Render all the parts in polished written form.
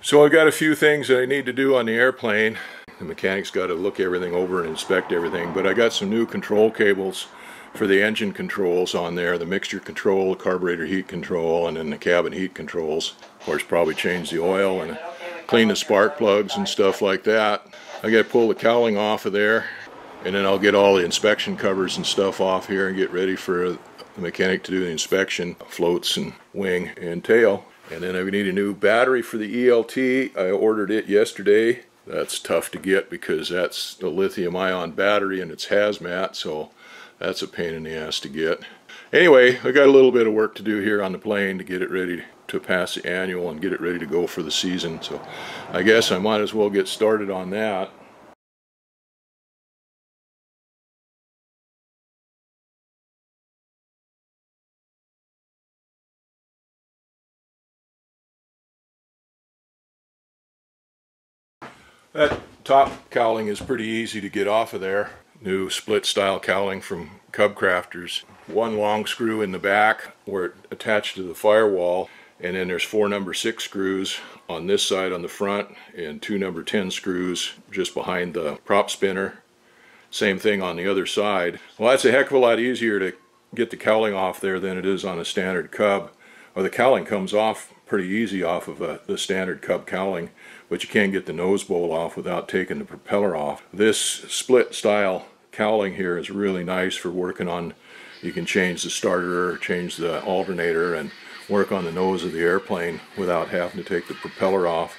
So I got a few things that I need to do on the airplane. The mechanic's got to look everything over and inspect everything, but I got some new control cables for the engine controls on there, the mixture control, the carburetor heat control, and then the cabin heat controls. Of course, probably change the oil and clean the spark plugs and stuff like that. I got to pull the cowling off of there, and then I'll get all the inspection covers and stuff off here and get ready for the mechanic to do the inspection, floats and wing and tail. And then I need a new battery for the ELT. I ordered it yesterday. That's tough to get because that's a lithium ion battery and it's hazmat, so that's a pain in the ass to get. Anyway, I got a little bit of work to do here on the plane to get it ready to pass the annual and get it ready to go for the season. So I guess I might as well get started on that. That top cowling is pretty easy to get off of there. New split style cowling from Cub Crafters. One long screw in the back where it attached to the firewall, and then there's 4 number 6 screws on this side on the front and 2 number 10 screws just behind the prop spinner. Same thing on the other side. Well, that's a heck of a lot easier to get the cowling off there than it is on a standard Cub. Or the cowling comes off pretty easy off of the standard Cub cowling, but you can't get the nose bowl off without taking the propeller off. This split style cowling here is really nice for working on. You can change the starter, change the alternator, and work on the nose of the airplane without having to take the propeller off.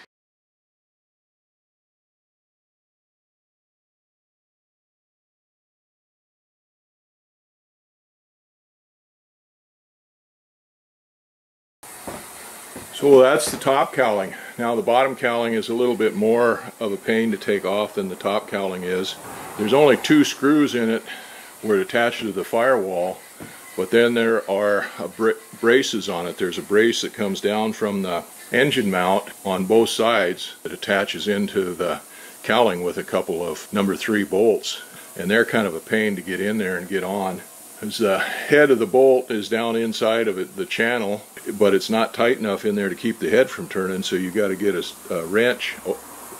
So that's the top cowling. Now the bottom cowling is a little bit more of a pain to take off than the top cowling is. There's only 2 screws in it where it attaches to the firewall, but then there are braces on it. There's a brace that comes down from the engine mount on both sides that attaches into the cowling with a couple of number 3 bolts, and they're kind of a pain to get in there and get on. As the head of the bolt is down inside of it, the channel, but it's not tight enough in there to keep the head from turning, so you got to get a wrench,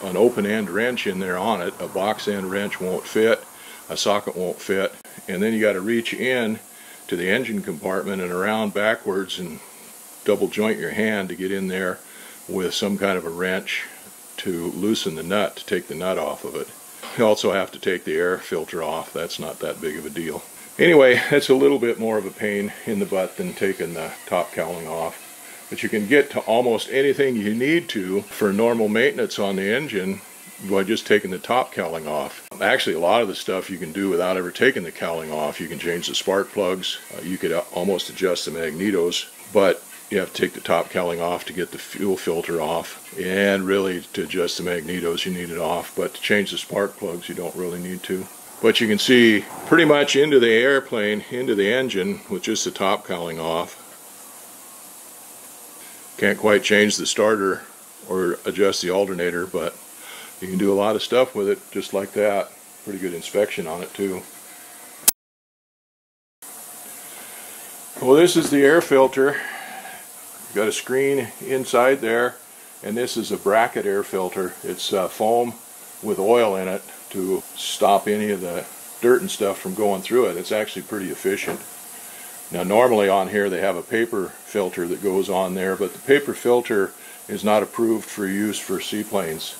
an open end wrench in there on it. A box end wrench won't fit, a socket won't fit, and then you got to reach in to the engine compartment and around backwards and double joint your hand to get in there with some kind of a wrench to loosen the nut, to take the nut off of it. You also have to take the air filter off. That's not that big of a deal. Anyway, it's a little bit more of a pain in the butt than taking the top cowling off. But you can get to almost anything you need to for normal maintenance on the engine by just taking the top cowling off. Actually, a lot of the stuff you can do without ever taking the cowling off. You can change the spark plugs, you could almost adjust the magnetos, but you have to take the top cowling off to get the fuel filter off, and really to adjust the magnetos you need it off, but to change the spark plugs you don't really need to. But you can see pretty much into the airplane, into the engine, with just the top cowling off. Can't quite change the starter or adjust the alternator, but you can do a lot of stuff with it just like that. Pretty good inspection on it too. Well, this is the air filter. You've got a screen inside there, and this is a bracket air filter. It's foam with oil in it to stop any of the dirt and stuff from going through it. It's actually pretty efficient. Now normally on here they have a paper filter that goes on there, but the paper filter is not approved for use for seaplanes.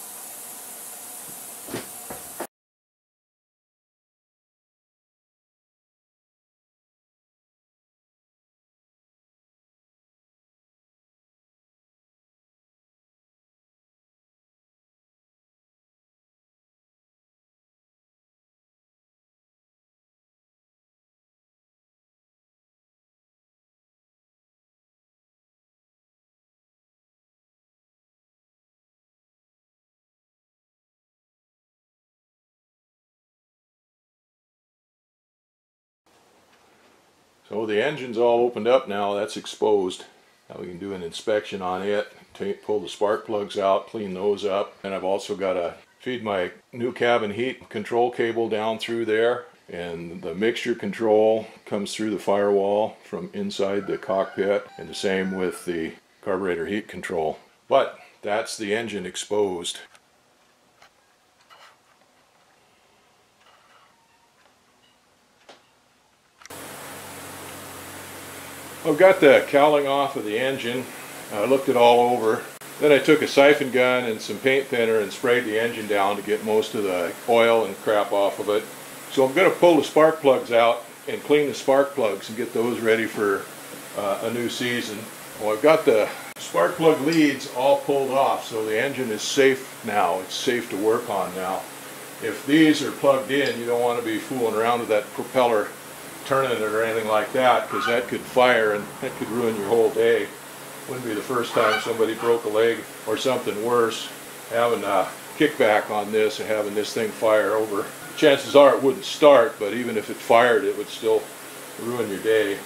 So the engine's all opened up now, that's exposed. Now we can do an inspection on it, pull the spark plugs out, clean those up. And I've also got to feed my new cabin heat control cable down through there. And the mixture control comes through the firewall from inside the cockpit, and the same with the carburetor heat control. But That's the engine exposed. I've got the cowling off of the engine. I looked it all over. Then I took a siphon gun and some paint thinner and sprayed the engine down to get most of the oil and crap off of it. So I'm going to pull the spark plugs out and clean the spark plugs and get those ready for a new season. Well, I've got the spark plug leads all pulled off, so the engine is safe now. It's safe to work on now. If these are plugged in, you don't want to be fooling around with that propeller, turning it or anything like that, because that could fire and that could ruin your whole day. Wouldn't be the first time somebody broke a leg or something worse having a kickback on this and having this thing fire over. Chances are it wouldn't start, but even if it fired, it would still ruin your day.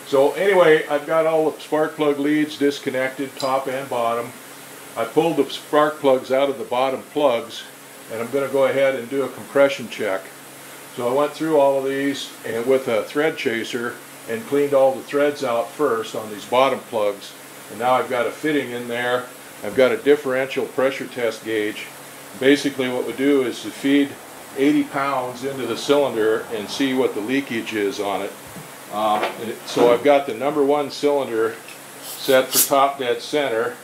So anyway, I've got all the spark plug leads disconnected, top and bottom. I pulled the spark plugs out of the bottom plugs, and I'm going to go ahead and do a compression check. So I went through all of these and with a thread chaser and cleaned all the threads out first on these bottom plugs. And now I've got a fitting in there. I've got a differential pressure test gauge. Basically what we do is to feed 80 pounds into the cylinder and see what the leakage is on it. So I've got the #1 cylinder set for top dead center.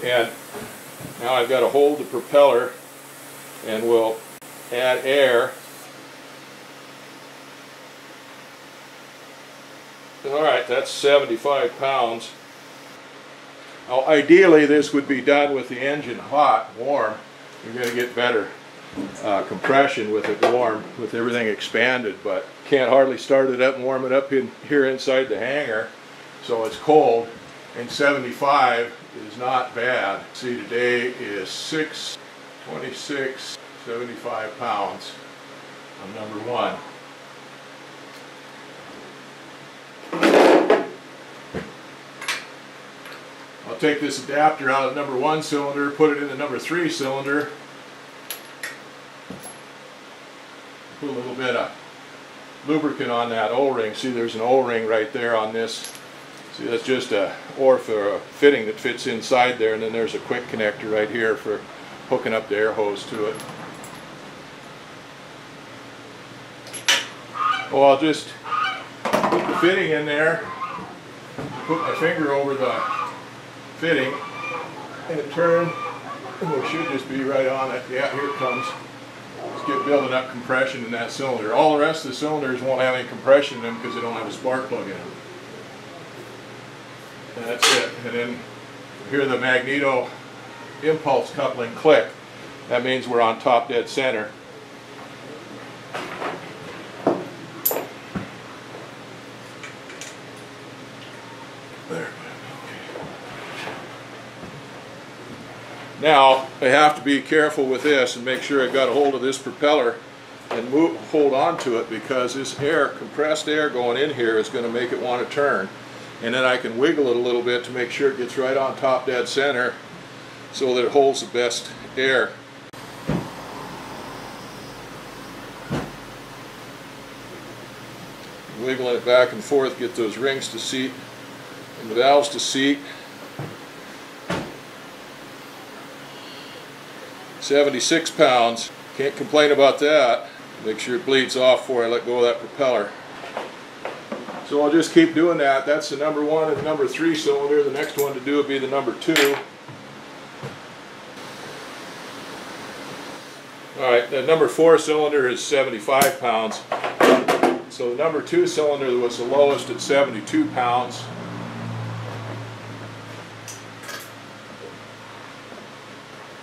And now I've got to hold the propeller and we'll add air. Alright, that's 75 pounds. Now, ideally this would be done with the engine hot, warm. You're going to get better compression with it warm, with everything expanded, but can't hardly start it up and warm it up in here inside the hangar, so it's cold. And 75 is not bad. See, today is 6/26, 75 pounds on #1. I'll take this adapter out of the #1 cylinder, put it in the #3 cylinder, put a little bit of lubricant on that O-ring. See, there's an O-ring right there on this. See, that's just a fitting that fits inside there, and then there's a quick connector right here for hooking up the air hose to it. Well, I'll just put the fitting in there, put my finger over the fitting, and turn, and we should just be right on it. Yeah, here it comes. Let's get building up compression in that cylinder. All the rest of the cylinders won't have any compression in them because they don't have a spark plug in them. And that's it. And then hear the magneto impulse coupling click. That means we're on top dead center. There. Now I have to be careful with this and make sure I got a hold of this propeller and hold on to it, because this air, compressed air going in here, is going to make it want to turn. And then I can wiggle it a little bit to make sure it gets right on top dead center so that it holds the best air. Wiggling it back and forth, get those rings to seat and the valves to seat. 76 pounds. Can't complain about that. Make sure it bleeds off before I let go of that propeller. So I'll just keep doing that. That's the #1 and #3 cylinder. The next one to do would be the #2. Alright, the #4 cylinder is 75 pounds. So the #2 cylinder was the lowest at 72 pounds.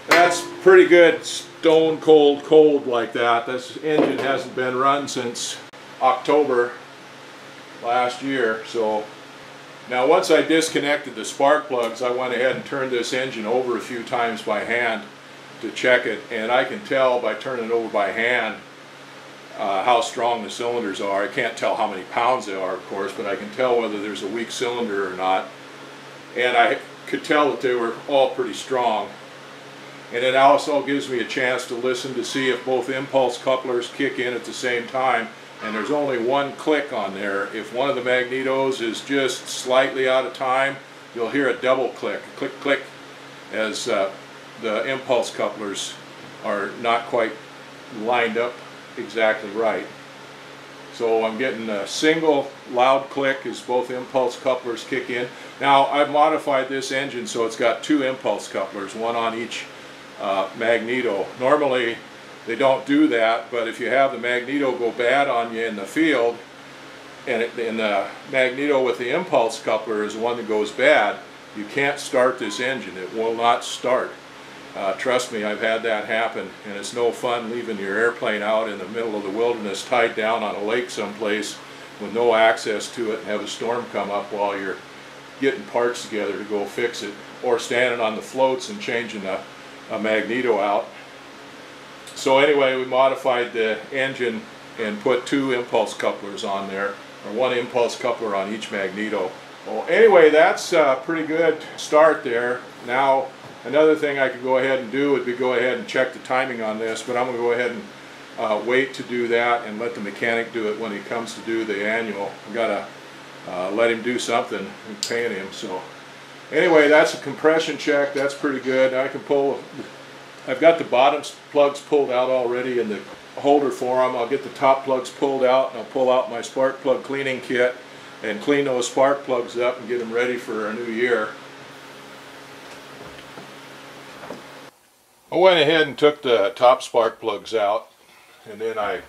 That's pretty good, stone cold like that. This engine hasn't been run since October last year. So now once I disconnected the spark plugs, I went ahead and turned this engine over a few times by hand to check it, and I can tell by turning it over by hand how strong the cylinders are. I can't tell how many pounds they are, of course, but I can tell whether there's a weak cylinder or not, and I could tell that they were all pretty strong. And it also gives me a chance to listen to see if both impulse couplers kick in at the same time. And there's only one click on there. If one of the magnetos is just slightly out of time, you'll hear a double click, click, click, as the impulse couplers are not quite lined up exactly right. So I'm getting a single loud click as both impulse couplers kick in. Now I've modified this engine so it's got two impulse couplers, one on each magneto. Normally they don't do that, but if you have the magneto go bad on you in the field, and the magneto with the impulse coupler is the one that goes bad, you can't start this engine. It will not start. Trust me, I've had that happen, and it's no fun leaving your airplane out in the middle of the wilderness tied down on a lake someplace with no access to it and have a storm come up while you're getting parts together to go fix it, or standing on the floats and changing a magneto out. So anyway, we modified the engine and put two impulse couplers on there, or one impulse coupler on each magneto. Well, anyway, that's a pretty good start there. Now, another thing I could go ahead and do would be go ahead and check the timing on this, but I'm going to go ahead and wait to do that and let the mechanic do it when he comes to do the annual. I've got to let him do something. I'm paying him. So anyway, that's a compression check. That's pretty good. I can pull, I've got the bottom plugs pulled out already in the holder for them. I'll get the top plugs pulled out, and I'll pull out my spark plug cleaning kit and clean those spark plugs up and get them ready for a new year. I went ahead and took the top spark plugs out, and then I've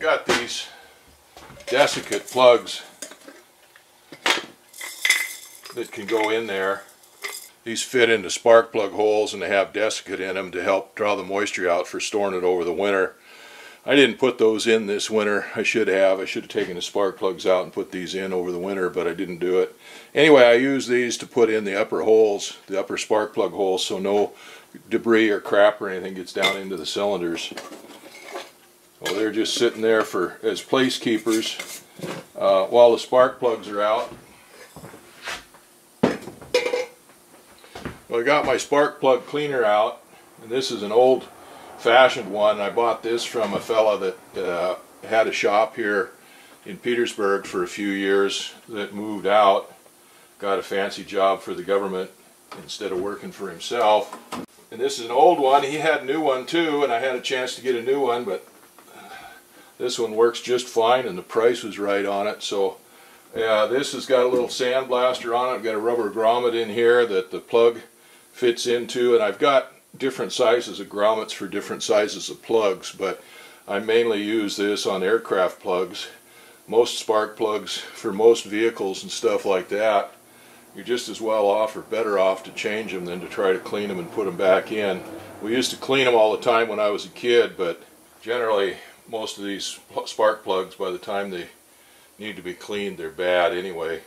got these desiccant plugs that can go in there. These fit into spark plug holes, and they have desiccant in them to help draw the moisture out for storing it over the winter. I didn't put those in this winter. I should have. I should have taken the spark plugs out and put these in over the winter, but I didn't do it. Anyway, I use these to put in the upper holes, the upper spark plug holes, so no debris or crap or anything gets down into the cylinders. Well, they're just sitting there as place keepers while the spark plugs are out. Well, I got my spark plug cleaner out, and this is an old-fashioned one. I bought this from a fella that had a shop here in Petersburg for a few years that moved out, got a fancy job for the government instead of working for himself. And this is an old one. He had a new one too, and I had a chance to get a new one, but this one works just fine, and the price was right on it. So this has got a little sandblaster on it. I've got a rubber grommet in here that the plug fits into, and I've got different sizes of grommets for different sizes of plugs, but I mainly use this on aircraft plugs. Most spark plugs for most vehicles and stuff like that, you're just as well off or better off to change them than to try to clean them and put them back in. We used to clean them all the time when I was a kid, but generally most of these spark plugs, by the time they need to be cleaned, they're bad anyway,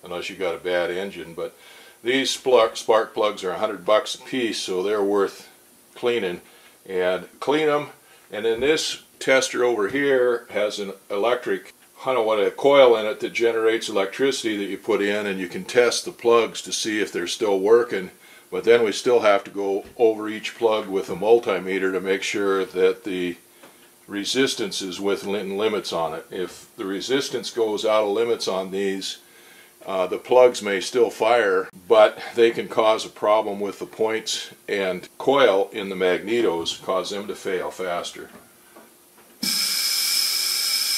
unless you got a bad engine. But these spark plugs are $100 a piece, so they're worth cleaning. And clean them, and then this tester over here has an electric, I don't know what, a coil in it that generates electricity that you put in, and you can test the plugs to see if they're still working. But then we still have to go over each plug with a multimeter to make sure that the resistance is within limits on it. If the resistance goes out of limits on these, the plugs may still fire, but they can cause a problem with the points and coil in the magnetos, cause them to fail faster.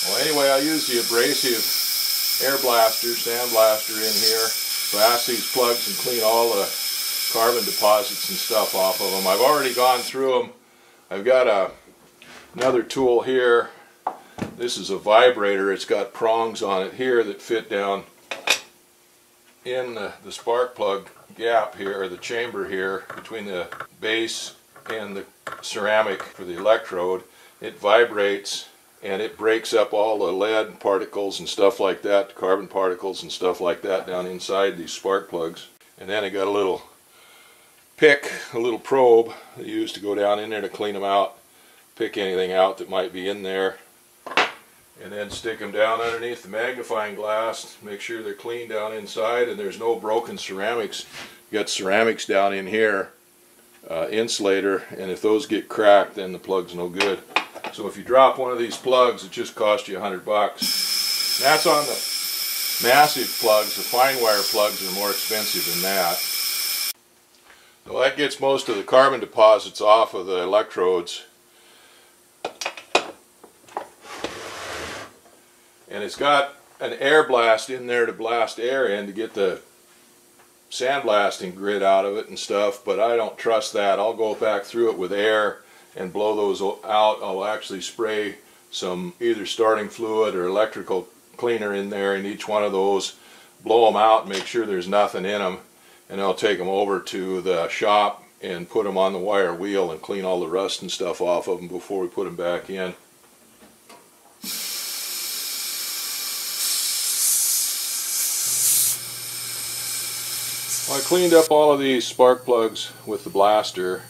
Well, anyway, I use the abrasive air blaster, sandblaster in here, blast these plugs and clean all the carbon deposits and stuff off of them. I've already gone through them. I've got another tool here. This is a vibrator. It's got prongs on it here that fit down in the spark plug gap here, or the chamber here, between the base and the ceramic for the electrode. It vibrates and it breaks up all the lead particles and stuff like that, carbon particles and stuff like that down inside these spark plugs. And then I got a little pick, a little probe that I use to go down in there to clean them out, pick anything out that might be in there, and then stick them down underneath the magnifying glass, make sure they're clean down inside and there's no broken ceramics. You got ceramics down in here, insulator, and if those get cracked, then the plug's no good. So if you drop one of these plugs, it just costs you $100. That's on the massive plugs. The fine wire plugs are more expensive than that. So that gets most of the carbon deposits off of the electrodes. And it's got an air blast in there to blast air in to get the sandblasting grit out of it and stuff, but I don't trust that. I'll go back through it with air and blow those out. I'll actually spray some either starting fluid or electrical cleaner in there in each one of those, blow them out and make sure there's nothing in them, and I'll take them over to the shop and put them on the wire wheel and clean all the rust and stuff off of them before we put them back in. Well, I cleaned up all of these spark plugs with the blaster,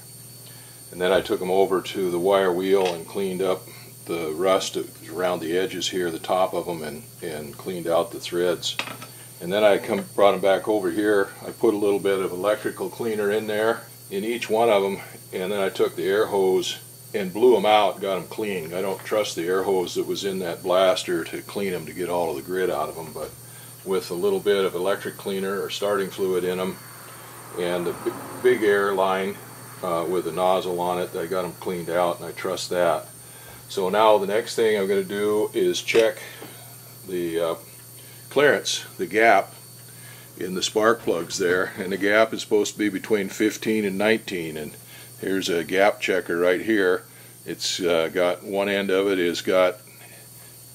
and then I took them over to the wire wheel and cleaned up the rust around the edges here, the top of them, and cleaned out the threads. And then I brought them back over here. I put a little bit of electrical cleaner in there in each one of them, and then I took the air hose and blew them out, got them clean. I don't trust the air hose that was in that blaster to clean them, to get all of the grit out of them, but with a little bit of electric cleaner or starting fluid in them and a big air line with a nozzle on it, I got them cleaned out, and I trust that. So now the next thing I'm going to do is check the clearance, the gap in the spark plugs there, and the gap is supposed to be between 15 and 19, and here's a gap checker right here. It's got one end of it is got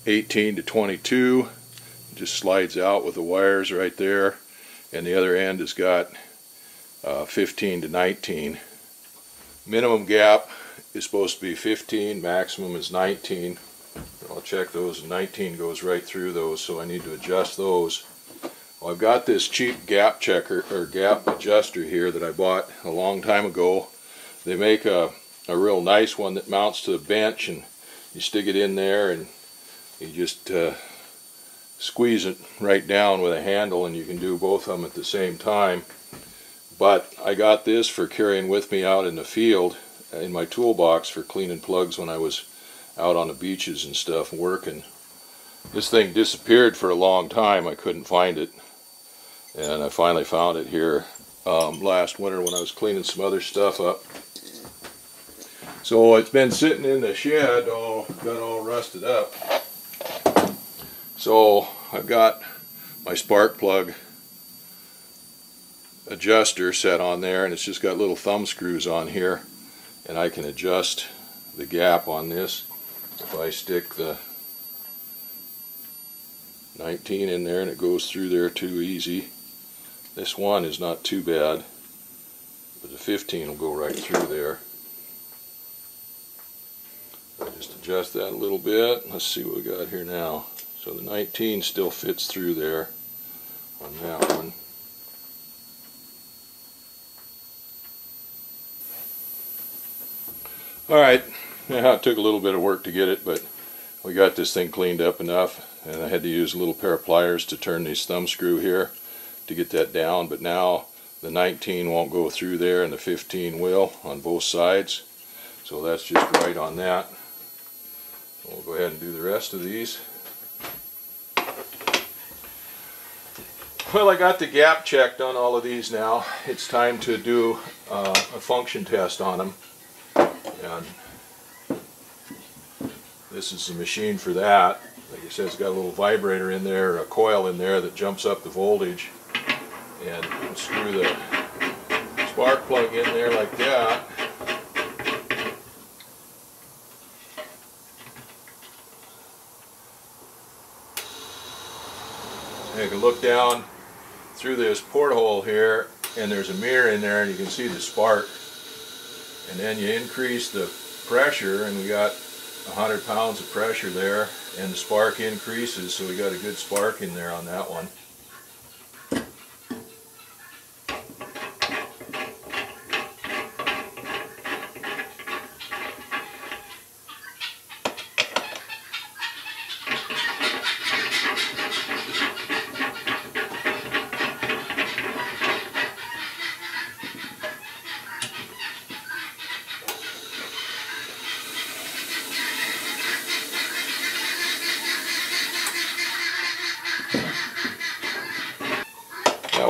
18 to 22, just slides out with the wires right there, and the other end has got 15 to 19. Minimum gap is supposed to be 15, maximum is 19. I'll check those, and 19 goes right through those, so I need to adjust those. Well, I've got this cheap gap checker or gap adjuster here that I bought a long time ago. They make a real nice one that mounts to the bench, and you stick it in there and you just squeeze it right down with a handle, and you can do both of them at the same time. But I got this for carrying with me out in the field in my toolbox for cleaning plugs when I was out on the beaches and stuff working. This thing disappeared for a long time. I couldn't find it, and I finally found it here last winter when I was cleaning some other stuff up. So it's been sitting in the shed, got all rusted up. So I've got my spark plug adjuster set on there, and it's just got little thumb screws on here, and I can adjust the gap on this. If I stick the 19 in there and it goes through there too easy. This one is not too bad, but the 15 will go right through there. I just adjust that a little bit. Let's see what we got here now. So the 19 still fits through there on that one. Alright, yeah, it took a little bit of work to get it, but we got this thing cleaned up enough, and I had to use a little pair of pliers to turn this thumb screw here to get that down, but now the 19 won't go through there and the 15 will on both sides, so that's just right on that. We'll go ahead and do the rest of these. Well, I got the gap checked on all of these now. It's time to do a function test on them. And this is the machine for that. Like I said, it's got a little vibrator in there, a coil in there that jumps up the voltage, and screw the spark plug in there like that. And you can look down through this porthole here, and there's a mirror in there, and you can see the spark. And then you increase the pressure, and we got 100 pounds of pressure there, and the spark increases, so we got a good spark in there on that one.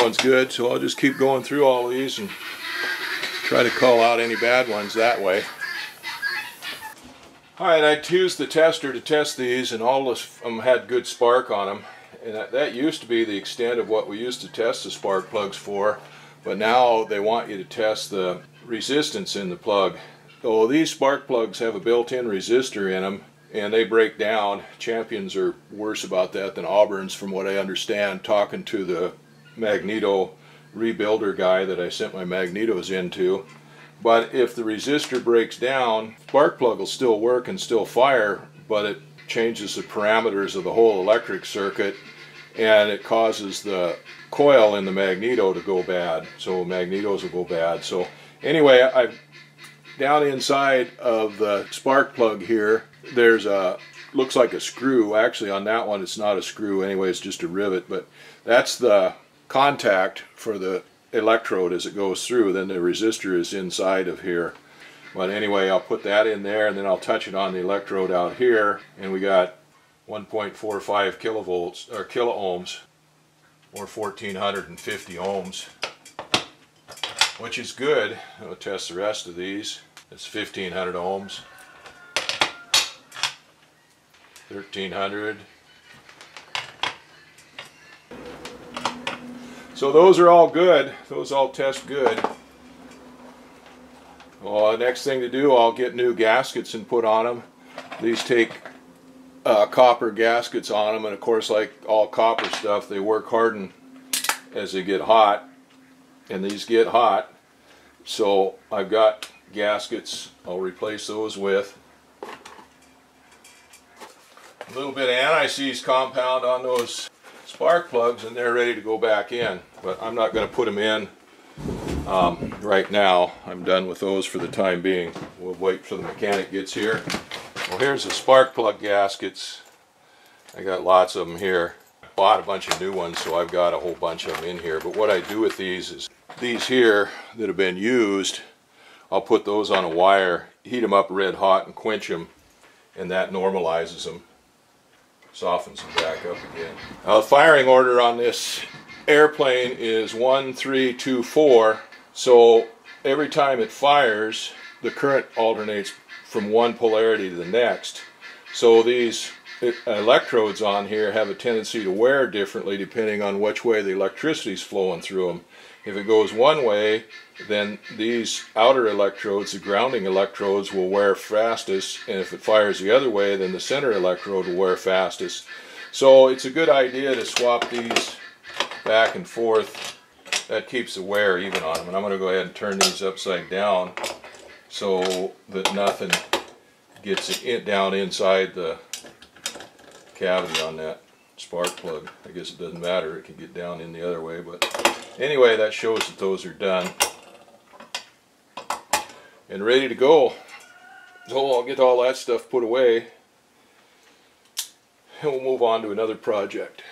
one's good, so I'll just keep going through all these and try to call out any bad ones that way. Alright, I used the tester to test these, and all of them had good spark on them. And that used to be the extent of what we used to test the spark plugs for, but now they want you to test the resistance in the plug. So these spark plugs have a built-in resistor in them, and they break down. Champions are worse about that than Auburns, from what I understand, talking to the magneto rebuilder guy that I sent my magnetos into. But if the resistor breaks down, spark plug will still work and still fire, but it changes the parameters of the whole electric circuit, and it causes the coil in the magneto to go bad. So magnetos will go bad. So anyway, down inside of the spark plug here, there's a, looks like a screw. Actually on that one it's not a screw anyway, it's just a rivet, but that's the contact for the electrode as it goes through. Then the resistor is inside of here. But anyway, I'll put that in there, and then I'll touch it on the electrode out here, and we got 1.45 kilovolts or kilo ohms, or 1450 ohms, which is good. I'll test the rest of these. It's 1500 ohms, 1300. So those are all good. Those all test good. Well, the next thing to do, I'll get new gaskets and put on them. These take copper gaskets on them, and of course, like all copper stuff, they work harden as they get hot, and these get hot. So I've got gaskets I'll replace those with. A little bit of anti-seize compound on those spark plugs, and they're ready to go back in, but I'm not going to put them in right now. I'm done with those for the time being. We'll wait till the mechanic gets here. Well, here's the spark plug gaskets. I got lots of them here. Bought a bunch of new ones, so I've got a whole bunch of them in here. But what I do with these is, these here that have been used, I'll put those on a wire, heat them up red hot and quench them, and that normalizes them. Softens them back up again. Now the firing order on this airplane is 1, 3, 2, 4. So every time it fires, the current alternates from one polarity to the next. So these electrodes on here have a tendency to wear differently depending on which way the electricity is flowing through them. If it goes one way, then these outer electrodes, the grounding electrodes, will wear fastest, and if it fires the other way, then the center electrode will wear fastest. So it's a good idea to swap these back and forth. That keeps the wear even on them. And I'm going to go ahead and turn these upside down so that nothing gets down inside the cavity on that spark plug. I guess it doesn't matter, it can get down in the other way, but anyway, that shows that those are done and ready to go. So I'll get all that stuff put away and we'll move on to another project.